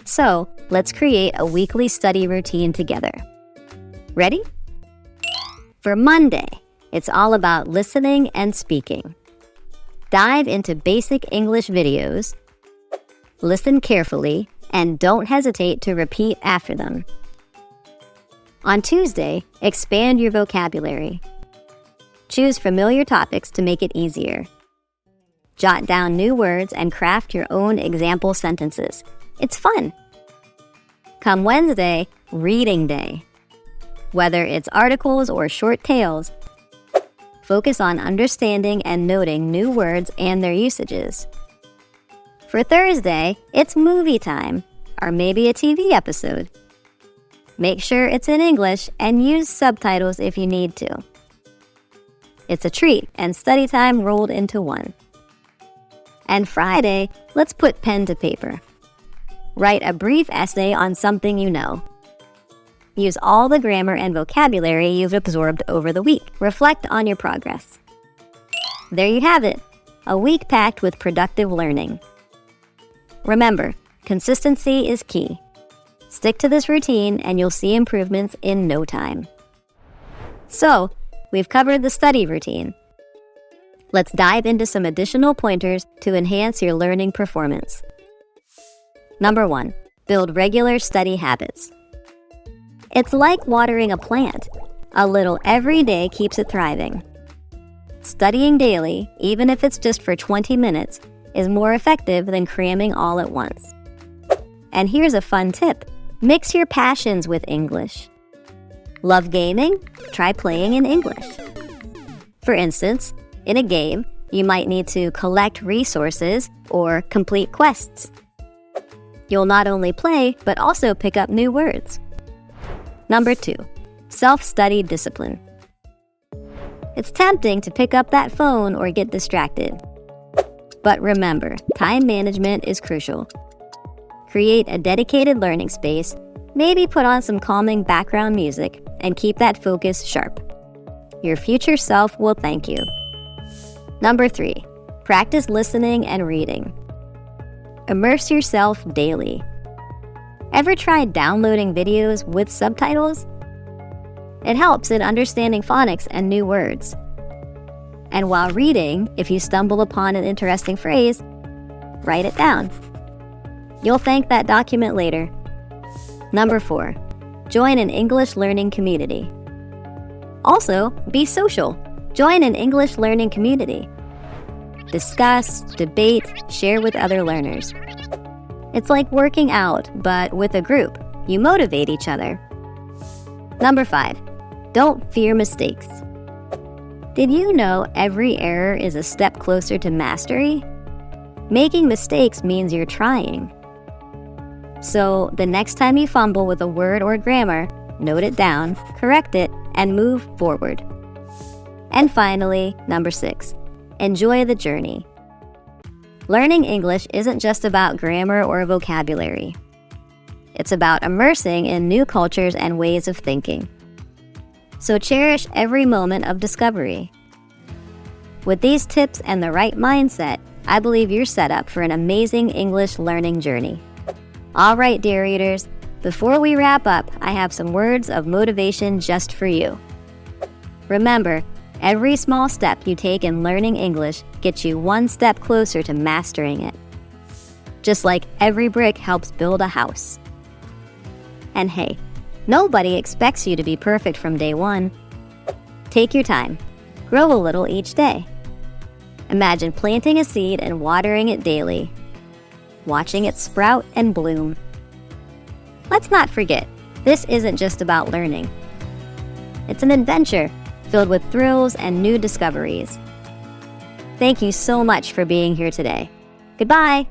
So, let's create a weekly study routine together. Ready? For Monday, it's all about listening and speaking. Dive into basic English videos, listen carefully, and don't hesitate to repeat after them. On Tuesday, expand your vocabulary. Choose familiar topics to make it easier. Jot down new words and craft your own example sentences. It's fun. Come Wednesday, reading day. Whether it's articles or short tales, focus on understanding and noting new words and their usages. For Thursday, it's movie time, or maybe a TV episode. Make sure it's in English and use subtitles if you need to. It's a treat and study time rolled into one. And Friday, let's put pen to paper. Write a brief essay on something you know. Use all the grammar and vocabulary you've absorbed over the week. Reflect on your progress. There you have it, a week packed with productive learning. Remember, consistency is key. Stick to this routine and you'll see improvements in no time. So, we've covered the study routine. Let's dive into some additional pointers to enhance your learning performance. Number 1, build regular study habits. It's like watering a plant. A little every day keeps it thriving. Studying daily, even if it's just for 20 minutes, is more effective than cramming all at once. And here's a fun tip. Mix your passions with English. Love gaming? Try playing in English. For instance, in a game, you might need to collect resources or complete quests. You'll not only play, but also pick up new words. Number 2, self-study discipline. It's tempting to pick up that phone or get distracted. But remember, time management is crucial. Create a dedicated learning space, maybe put on some calming background music, and keep that focus sharp. Your future self will thank you. Number 3, practice listening and reading. Immerse yourself daily. Ever tried downloading videos with subtitles? It helps in understanding phonics and new words. And while reading, if you stumble upon an interesting phrase, write it down. You'll thank that document later. Number 4, join an English learning community. Also, be social. Join an English learning community. Discuss, debate, share with other learners. It's like working out, but with a group. You motivate each other. Number 5, don't fear mistakes. Did you know every error is a step closer to mastery? Making mistakes means you're trying. So, the next time you fumble with a word or grammar, note it down, correct it, and move forward. And finally, number 6, enjoy the journey. Learning English isn't just about grammar or vocabulary. It's about immersing in new cultures and ways of thinking. So cherish every moment of discovery. With these tips and the right mindset, I believe you're set up for an amazing English learning journey. All right, dear readers, before we wrap up, I have some words of motivation just for you. Remember, every small step you take in learning English gets you one step closer to mastering it. Just like every brick helps build a house. And hey, nobody expects you to be perfect from day one. Take your time. Grow a little each day. Imagine planting a seed and watering it daily, watching it sprout and bloom. Let's not forget, this isn't just about learning. It's an adventure filled with thrills and new discoveries. Thank you so much for being here today. Goodbye!